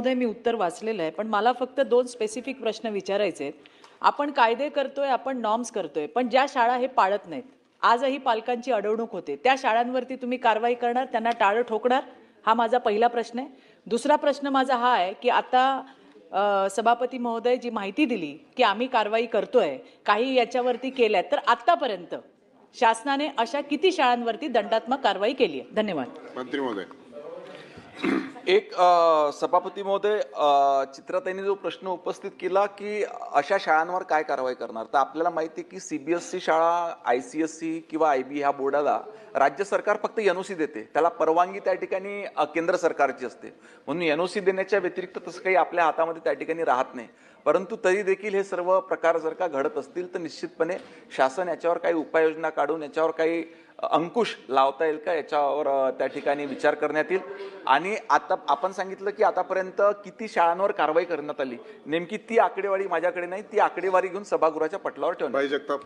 मी उत्तर वाचलेलं आहे, पण मला फक्त 2 स्पेसिफिक प्रश्न विचारायचे आहेत. आपण कायदे करतोय, आपण नॉर्म्स करतोय, पण ज्या शाळा हे पाळत नाहीत, आजही पालकांची अडवणूक होते, त्या शाळांवरती तुम्ही कारवाई करणार, त्यांना टाळं ठोकणार? हा माझा पहिला प्रश्न आहे. दुसरा प्रश्न माझा हा आहे, की आता सभापती महोदय जी माहिती दिली, की आम्ही कारवाई करतोय, काही याच्यावरती केल्यात, तर आत्तापर्यंत शासनाने अशा किती शाळांवरती दंडात्मक कारवाई केली आहे? धन्यवाद. मंत्री महोदय. एक सभापती महोदय, चित्राताईंनी जो प्रश्न उपस्थित केला की अशा शाळांवर काय कारवाई करणार, तर आपल्याला माहिती आहे की सीबीएसई शाळा, आयसीएसई किंवा आयबी ह्या बोर्डाला राज्य सरकार फक्त एनओसी देते, त्याला परवानगी त्या ठिकाणी केंद्र सरकारची असते. म्हणून एनओसी देण्याच्या व्यतिरिक्त तसं काही आपल्या हातामध्ये त्या ठिकाणी राहत नाही. परंतु तरी देखील हे सर्व प्रकार जर का घडत असतील तर निश्चितपणे शासन याच्यावर काही उपाययोजना काढून याच्यावर काही अंकुश लावता येईल का याच्यावर त्या ठिकाणी विचार करण्यात येईल. आणि आता आपण सांगितलं की आतापर्यंत किती शाळांवर कारवाई करण्यात आली, नेमकी ती आकडेवारी माझ्याकडे नाही, ती आकडेवारी घेऊन सभागृहाच्या पटलावर ठेवण्यात. बाई जगताप.